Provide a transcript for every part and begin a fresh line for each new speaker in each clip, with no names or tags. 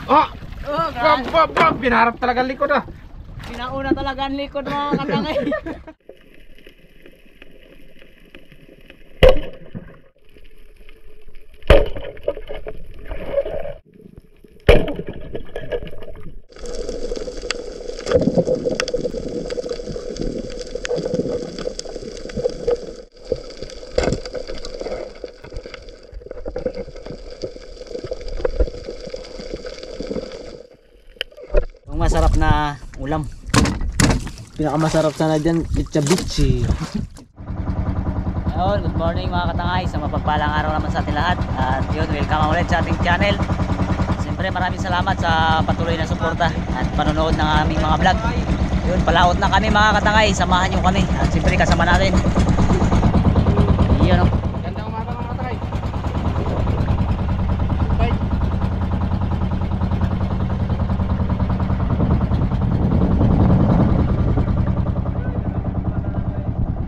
Oh!
Oh,
Binarap talaga ang likod ah.
Pinauna talaga ang likod mga katangay. Ang masarap na ulam.
Pinakamasarap sana dyan, itchabichi.
Ayun, good morning mga katangay. Sa mapagpalang araw naman sa ating lahat. At yun, welcome ulit sa ating channel. Siyempre maraming salamat sa patuloy na suporta at panonood ng aming mga vlog. Yun, palaot na kami mga katangay. Samahan nyo kami. At siyempre kasama natin. Yun o.
Gandang umaga mga katay.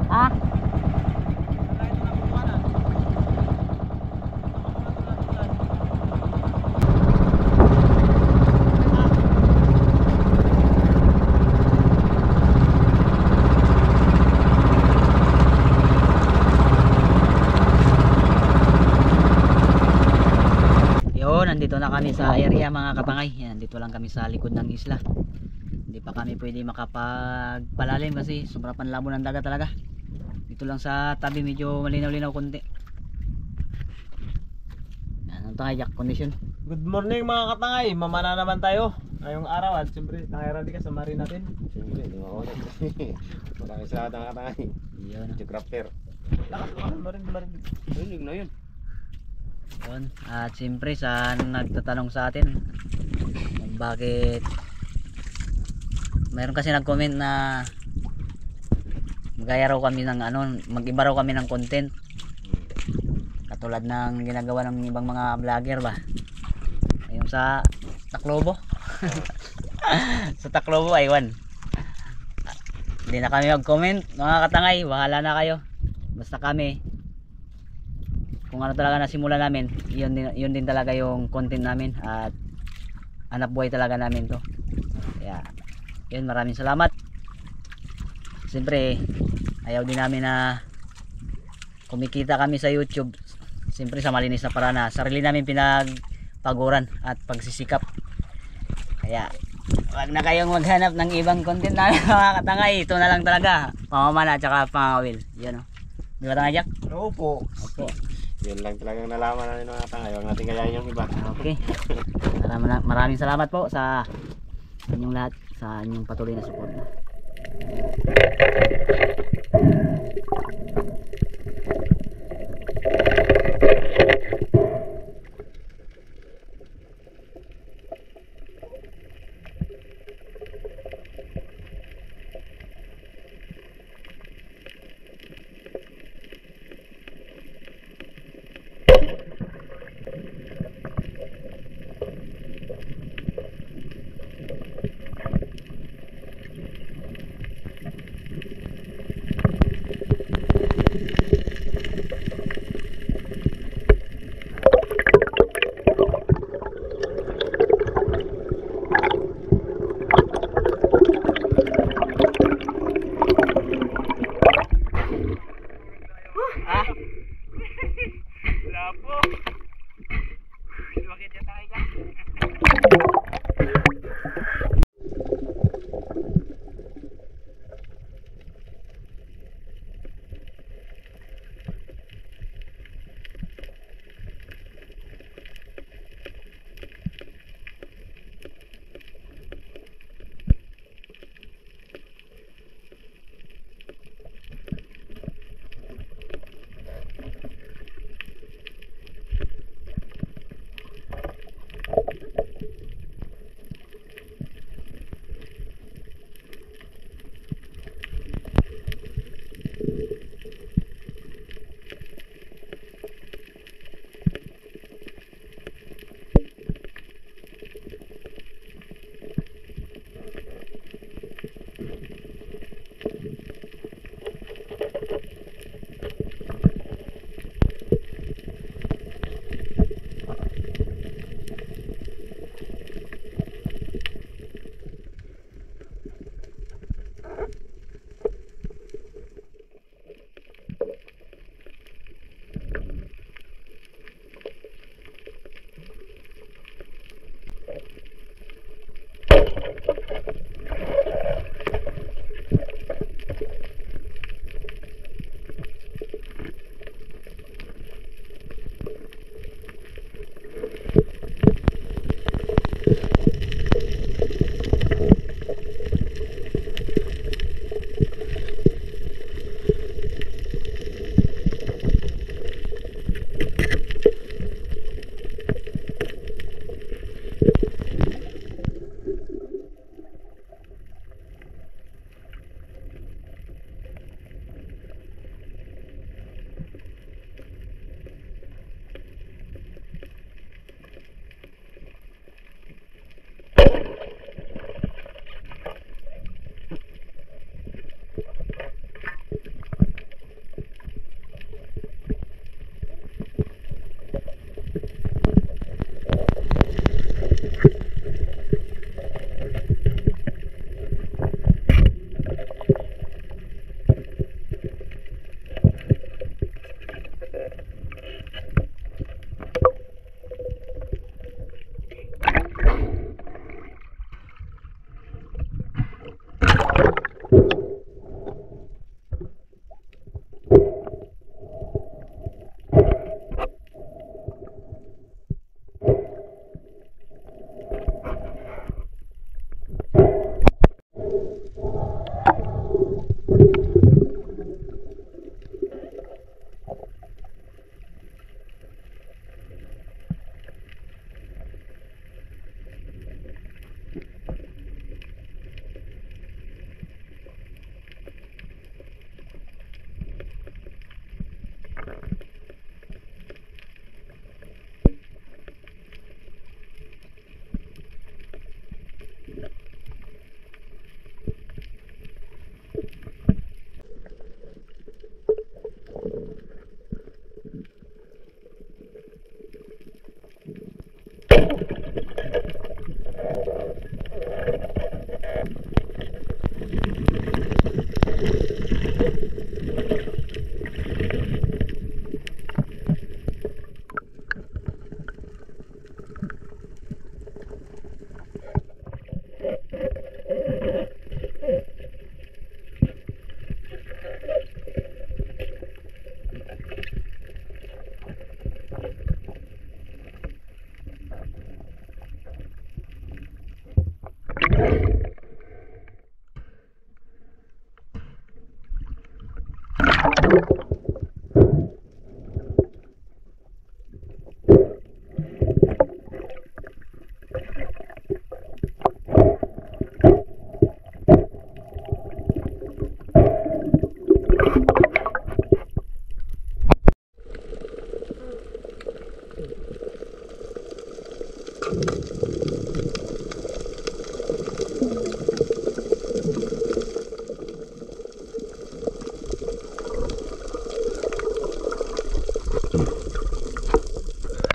Ah? Nandito na kami sa area mga katangay. Yan, dito lang kami sa likod ng isla. Hindi pa kami pwede makapagpalalim kasi sobrang panlabo ng dagat talaga. Dito lang sa tabi medyo malinaw-linaw konti. Yan, ang tangay jack condition.
Good morning mga katangay, mamana naman tayo ngayong araw at siyempre tangay radika samarin natin.
Siyempre, di mo ulit. Maraming salamat mga katay.
Yun.
Geographer.
Lakas marin.
Rinig na yun.
Yun. At siyempre sa nagtatanong sa atin kung bakit mayroon kasi nag-comment na magaya raw kami ng mag-iba raw kami ng content katulad ng ginagawa ng ibang mga vlogger ba, yung sa Taclobo. Sa Taclobo aywan, hindi na kami mag-comment mga katangay, bahala na kayo, basta kami kung ano talaga nasimula namin, yun din talaga yung content namin at hanap buhay talaga namin to. Kaya yun, maraming salamat. Siyempre ayaw din namin na kumikita kami sa YouTube siyempre sa malinis na paraan na sarili namin pinagpaguran at pagsisikap. Kaya wag na kayong maghanap ng ibang content namin mga katangay, ito na lang talaga, pamamana at saka pangawil. Yun o, di ba tangay Jack?
Opo.
Opo.
Yun lang talagang nalaman natin mga katangay. Huwag natin kayain yung iba.
Okay. Maraming salamat po sa inyong lahat, sa inyong patuloy na suporta.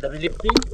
Dari lifting.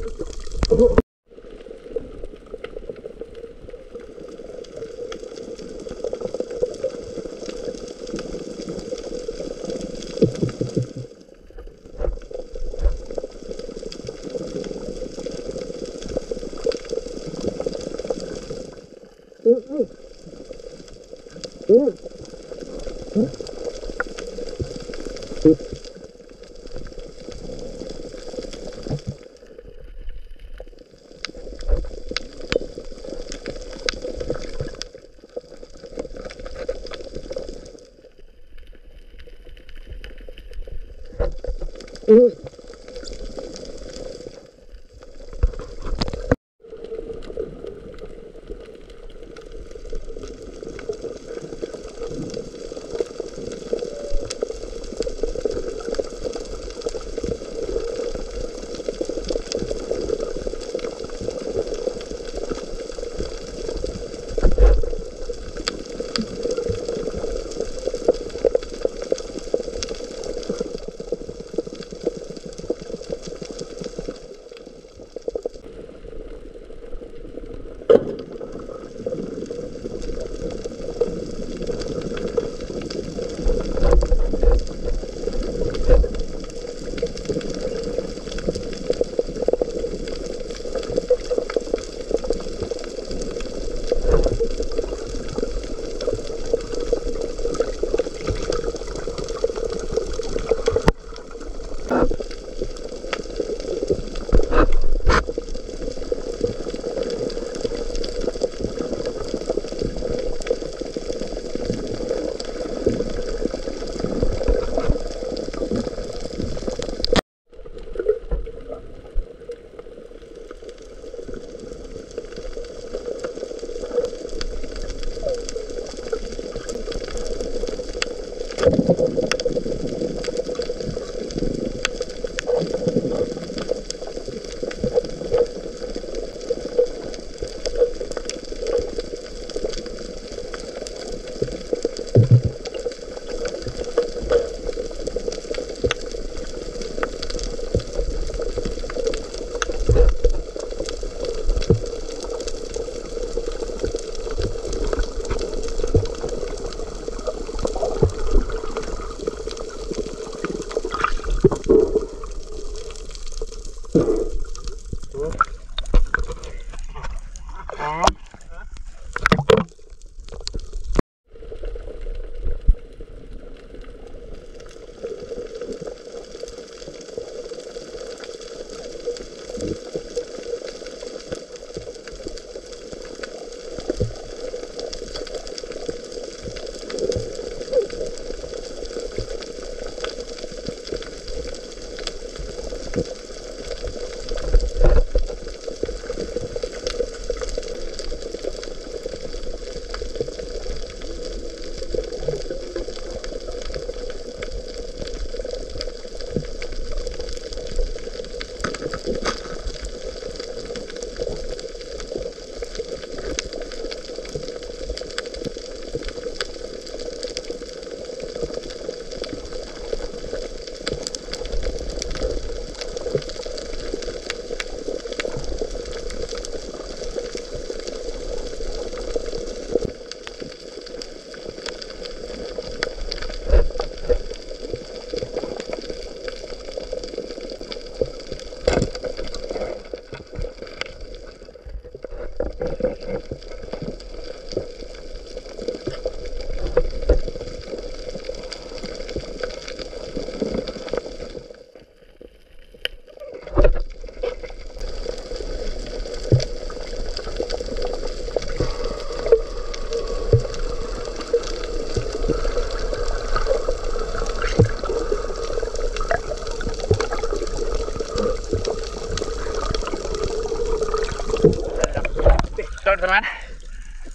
Gusto ka naman?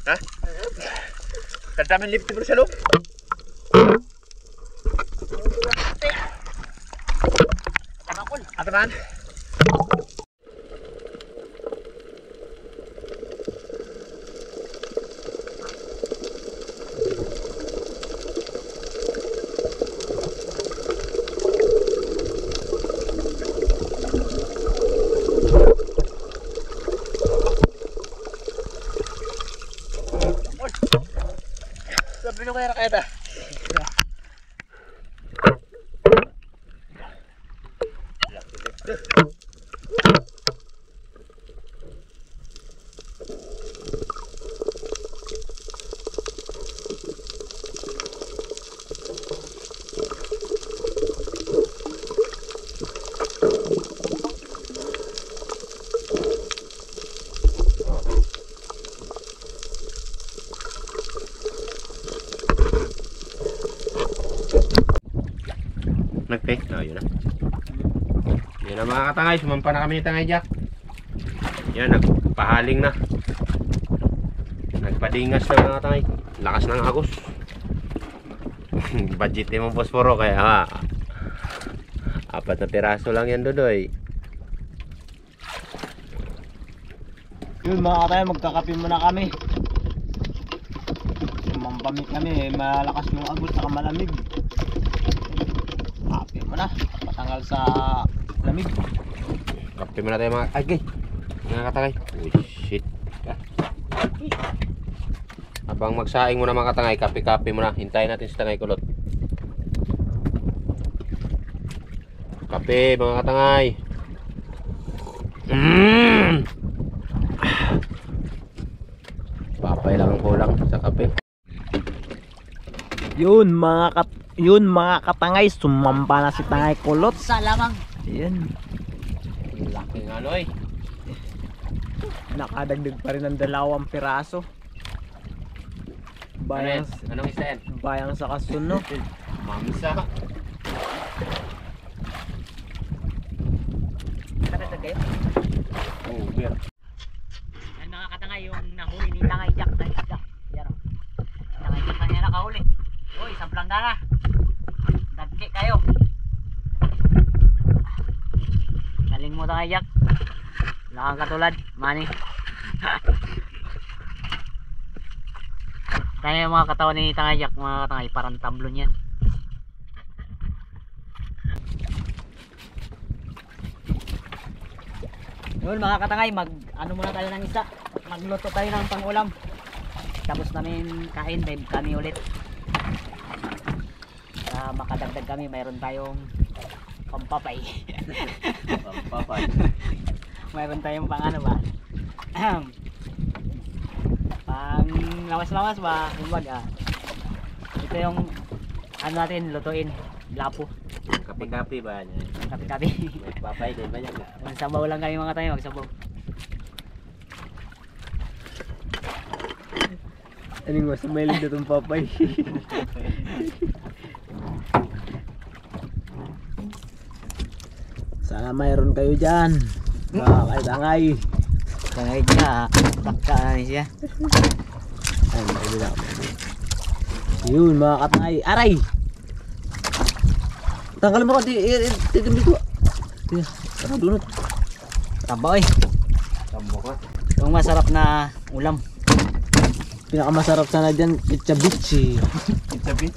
Ha? Kadaming lift bro sa loob. At naman. Sabi nyo kaya nakita. Nag-take? No, yun na. Yun na mga katangay, sumampa na kami ni Tangay Jack. Yan, nagpahaling na. Nagpadingas na mga katangay. Lakas ng agos. Budget mo posporo kaya ha. 4 na piraso lang yan Dodoy.
Yun mga katay, magkakape muna kami. Sumampamit kami, malakas yung agos sa malamig. Kape mo na, patanggal sa lamig.
Kape muna tayo mga ay, mga katangay. Oh shit. Habang magsaing muna mga katangay, kape-kape muna. Hintayin natin si Tangay Kulot. Kape mga katangay. Papay lang ang kulang sa kape.
Yun mga katangay, sumampa na si Tangay Kulot.
Sa lamang.
Yan,
Laki nga Loy.
nakadagdag pa rin ng 2 piraso. Bayang,
Anong isa yan?
bayang sa kasuno.
Mamsa.
Nakatagdag kayo?
Oh, beer.
Yan mga katangay, yung nahuli ni Tangay Jack na isda. Yan o. Tangay Jack na niya nakahuli. Uy, isang planggana. Dagki kayo. Galing mo Tangay Jack. Wala kang katulad, Manny. Tayo yung mga katawan ni Tangay Jack, mga katangay, parang tablon yan. Yun mga katangay, ano muna tayo ng isa. Magluto tayo ng pangulam. Tapos namin kain, dive kami ulit. Para makadagdag kami, mayroon tayong pampapay.
Pampapay.
Mayroon tayong pang ano ba? Pang lawas-lawas ba? Kumbaga. Ito yung ano natin, lutuin. Lapo.
Kape-kape ba niya?
Kapi-kapi.
Papay din ba niya?
Magsabaw lang kami mga tayo, magsabaw.
Anong mas mahilig na itong papay? Sana mayroon kayo dyan. Tangay.
Tangay niya, takka na siya.
Ay, hindi na ako. Yun mga katangay. Aray! Tanggalin mo ka, titimbi ko. Tara, dunot.
Taba oy.
Tambo ka.
Yung masarap na ulam.
Pinakamasarap sana dyan, itchabichi.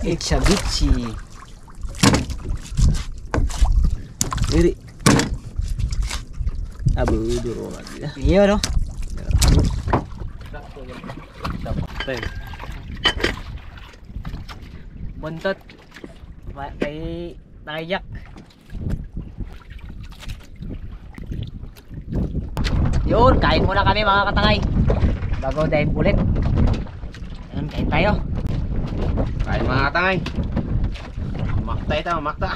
Itchabichi.
Iri. Abo, duro nga nila.
Iyo no? Buntot. Kay Tangay Jack. Yun, kain muna kami mga katangay. Bago dive ulit. Yun, kain tayo.
Kain mga katangay. Makta ito, makta.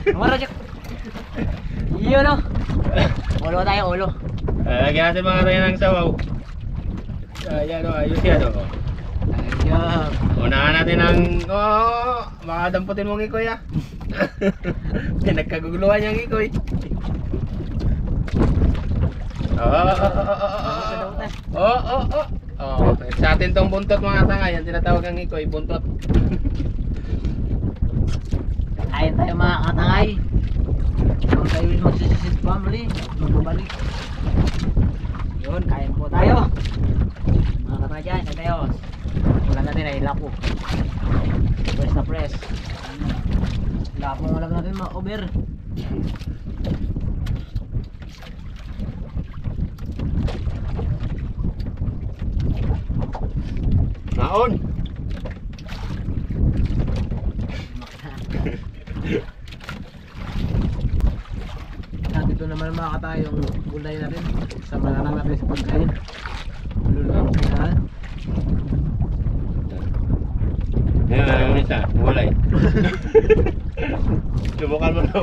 Kumara Jack. Iyo no? Ulo tayo, ulo.
Lagyan natin mga tayo ng sabaw. Ayan o, ayos yan o.
Ayun.
Unahan natin ang... Oh, baka damputin mong ikoy ah. Pinagkaguguluhan niyang ikoy. Oh. Sa atin tong buntot mga tangay, ang tinatawag ang ikoy, buntot.
Kain tayo mga katangay. Huwag tayo magsisisit pa muli. Magbabalik. Yun, kain po tayo. Mga katangay dyan, kain tayo. Ulan natin ay lapo. Press na press. Lapo ng alam natin mga over.
Naon!
Dito naman mga katangay yung gulay natin. Sama na lang natin sa pagkain. Lulong sila.
Yan na yung isa, gulay. Subukan mo na.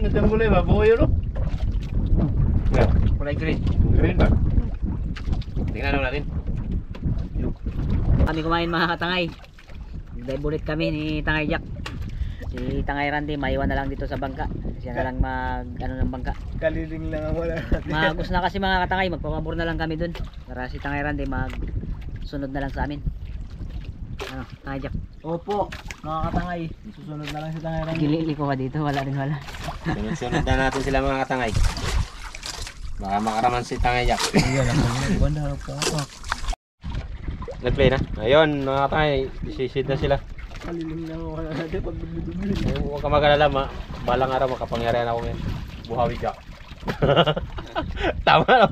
Ang gulay ba? Buko yun, no?
Kulay green.
Green ba? Tingnan naman natin.
Kami kumain mga katangay. Dive ulit kami ni Tangay Jack. Si Tangay Randy maiwan na lang dito sa bangka. Siya na lang mag ano ng bangka.
Kaliling lang ang wala natin.
Magus na kasi mga katangay, magpapabor na lang kami dun. Para si Tangay Randy mag sunod na lang sa amin. Ano, Tangay Jack.
Opo, mga katangay. Susunod na lang si Tangay Randy.
Gilili ko ka dito, wala rin wala.
Sunod na natin sila mga katangay. Baka makaraman si Tangay Jack.
Ayan, ang ganda harap ka ako.
Nag-play na. Ayun mga katangay, isisid na sila.
Kaliling lang ang wala natin pag bumili.
Huwag ka mag-alala, balang araw makapangyarihan ako ngayon. Buhawi Jack. Tama no?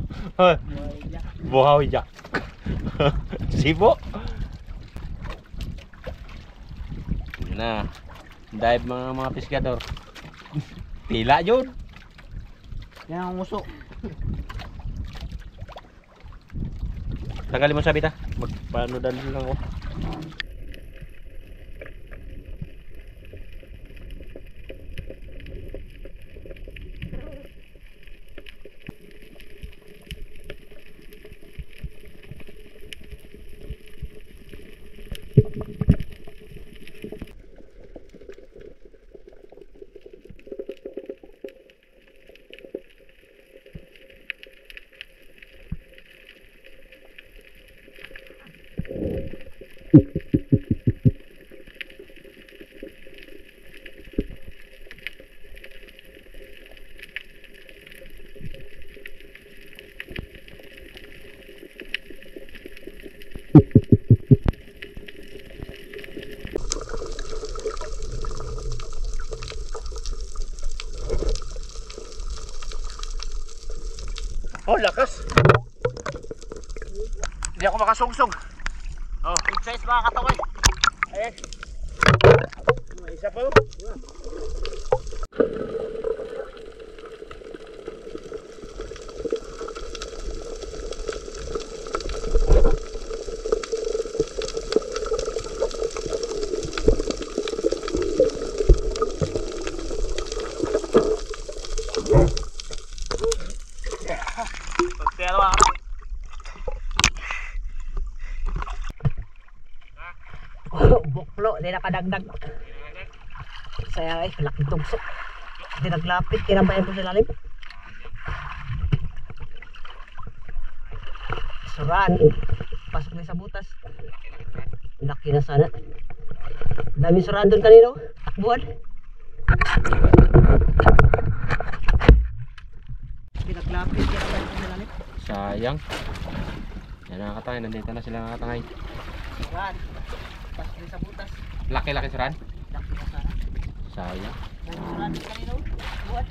Buhawi Jack. Sibo. Yun na. Dive mga piskador. Tila yun.
Yan ang uso.
Tanggalin mo sabi ta. Magpaano dalhin lang ako. Oh, lakas. Hindi ako makasugsog. Oh,
Big size mga katangay.
ayan. May isa pa.
Pagtero ako.
Buklo, di nakadagdag. Saya ay, laking tugso. Di naglapit, kinabayan ko sa lalim. Suran, pasok na sa butas. Laki na sana. Dami suran doon kanino, takbuhan. Di naglapit, kinabayan ko sa lalim.
Sayang. Yan mga katangay, nandito na sila mga katangay.
Suran, pasok na sa butas.
Laki-laki suran.
Laki na sana.
Sayang.
Dami suran doon kanino, takbuhan.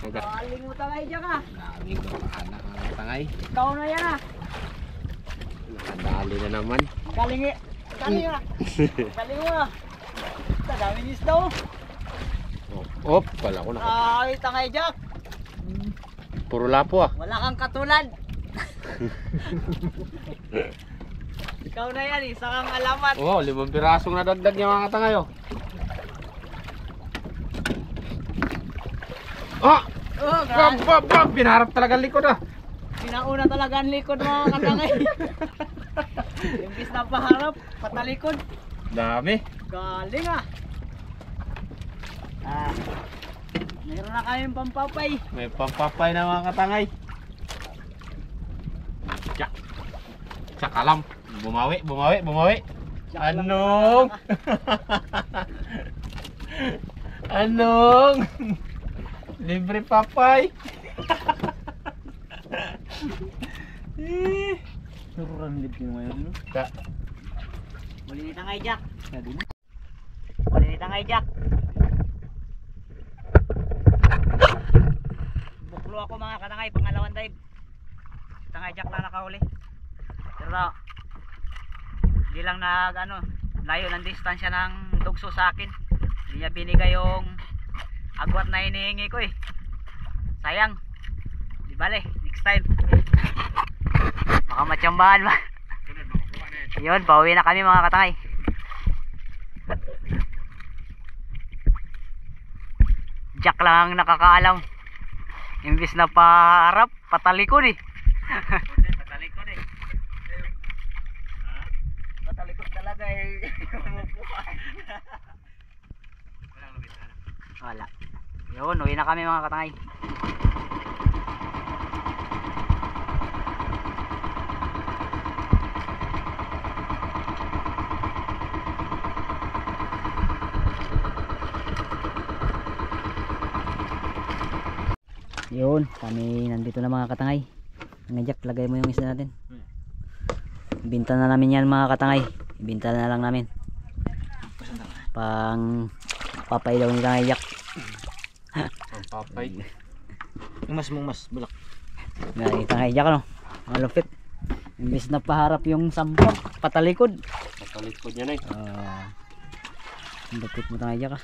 Galing mo tangay dyan ka.
Galing ko anak mga katangay.
Ikaw na yan ah.
Nakadali na naman.
Galing eh. Galing ah. Galing mo ah. Sa daming isda oh.
Op, pala ko na.
Ay, tangay Jack.
Puro lapo ah.
Wala kang katulad. Ikaw na yan, isa kang alamat.
Oh, 5 pirasong nadagdag niya mga katangay oh. Ah!
Oh,
Binarap talaga ang likod ah.
Pinauna talaga ang likod mga katangay. Imbis na paharap, patalikod.
Dami.
Galing ah. Ah. Meron na kayong pampapay.
May pampapay na mga katangay. Tsak. Tsak alam. Bumawi, bumawi, bumawi. Anong? Anong? Libre papay.
Naruran lip yung ngayon, no?
Huli ni Tangay Jack. Huli ni Tangay Jack. Buklo ako mga katangay, pangalawang dive. Tangay Jack lang nakahuli. Pero hindi lang layo ng distansya ng tugso sa akin. Hindi niya binigay yung agwat na hinihingi ko eh. Sayang. Di bale, next time. Baka matsambahan ba? Yun, pauwi na kami mga katangay. Jack lang ang nakakaalam. Imbis na paharap, patalikod eh. Patalikod eh. Patalikod talaga eh. Wala. Yun, uwi na kami mga katangay. Yun, kami nandito na mga katangay. Ang Jack, lagay mo yung isda natin. Ibinta na namin yan mga katangay. Ibinta na lang namin. Pang papay daw ni Tangay Jack.
Pampapay.
Yung mas bulak.
Ngayon Tangay Jack, no? Malupit. Imbis na paharap yung sampot, patalikod.
Patalikod niya na eh.
Ang lupit mo Tangay Jack, ah.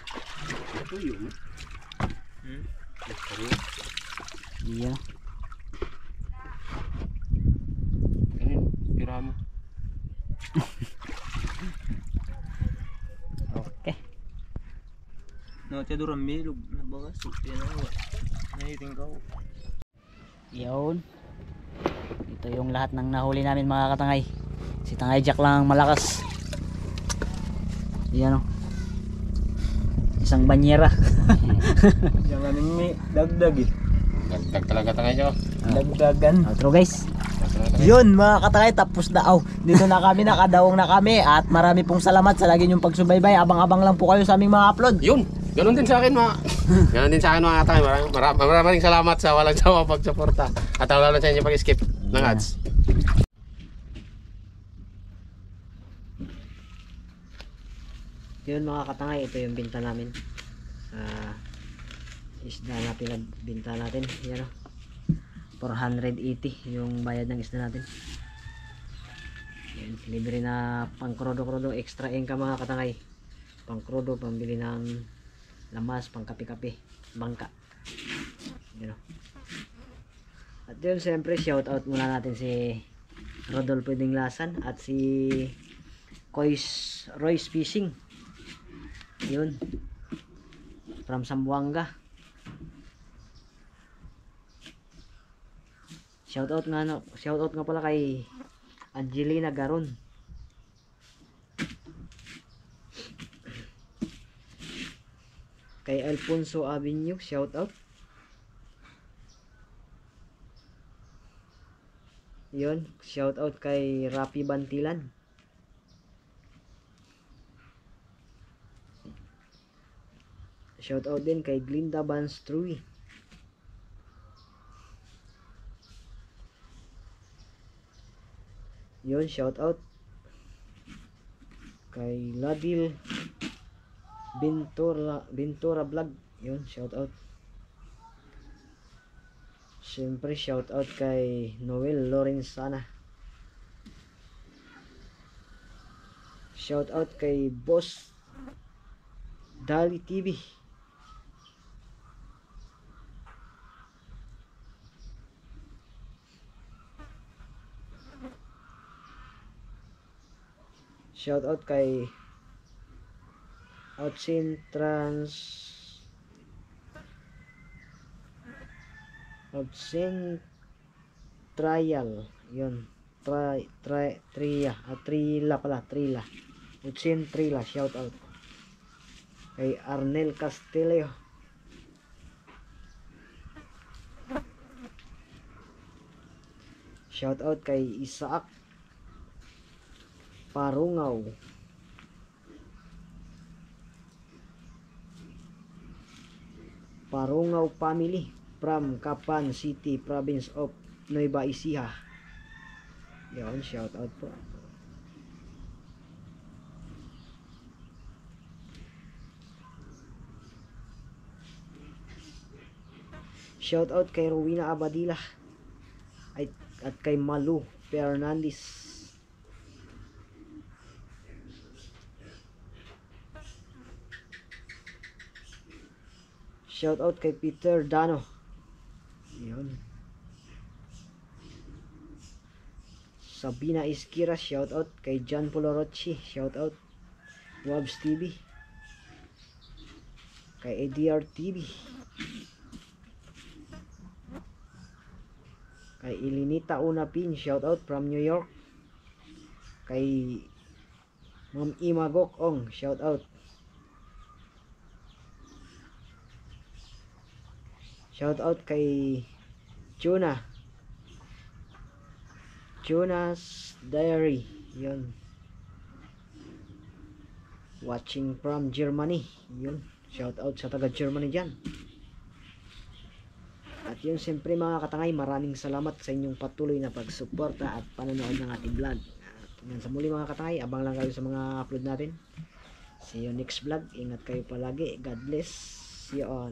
Ito yun.
Iya.
Ganun, piramo.
Okay.
No, tiya durang milog. Nabaga, supi na ako. Nahiting ka ako.
Yun. Ito yung lahat ng nahuli namin mga katangay. Si Tangay Jack lang ang malakas. Yan o. Isang banyera.
Yung anong may dagdag eh.
Dagdag talaga tangay niyo.
Dagdagan.
Outro guys.
Yun mga katangay, tapos na. Dito na kami, nakadawong na kami. At marami pong salamat sa lagi niyong pagsubaybay. Abang-abang lang po kayo sa aming mga upload.
Yun, ganun din sa akin mga. Ganun din sa akin mga katangay. Maraming salamat sa walang sawa pagsuporta. At lalo sa inyo pag-skip ng ads.
Yun mga katangay, ito yung binta namin. Isda na pinagbinta natin. Yan o. 480 yung bayad ng isda natin. Yan, libre na pang krodo-krodo, extra income mga katangay. Pang krodo, pambili ng lamas, pang kape-kape, bangka. Yan o. At yun, siyempre shout out muna natin si Rodolfo Dinglasan at si Royce Fishing. Yun, from Zamboanga. Shoutout nga pala kay Angelina Garon. Kay Alfonso Avenue, shoutout. Yun, shoutout kay Rafi Bantilan. Shoutout din kay Glinda Banstrui. Yun, shoutout kay Ladil Bintura Vlog. Yun, shoutout. Siyempre, shoutout kay Noel Lorenzana. Shoutout kay Boss Dali TV. Shoutout kay Outsin Trial. Yun. Trila pala. Trila. Outsin Trila. Shoutout. Kay Arnel Castillo.
Shout out kay Isaac Parungaw. Parungaw family from Kapan City, province of Nueva Ecija. Yun, shout out po. Shout out kay Rowena Abadila at kay Malu Fernandez. Shout out kay Peter Dano. Yun. Sabina Iskira, shout out kay John Polorochi, shout out. Wabs TV, kay ADR TV, kay Ilinita Unapin, shout out from New York. Kay Ma'am Ima Gokong, shout out. Shout out kay Jonas Diary. Yun. Watching from Germany. Yun. Shout out sa taga Germany dyan. At yun, siyempre mga katangay, maraming salamat sa inyong patuloy na pagsuporta at panonood ng ating vlog. At yun, sa muli mga katangay, abang lang kayo sa mga upload natin. See you next vlog. Ingat kayo palagi. God bless. See you all.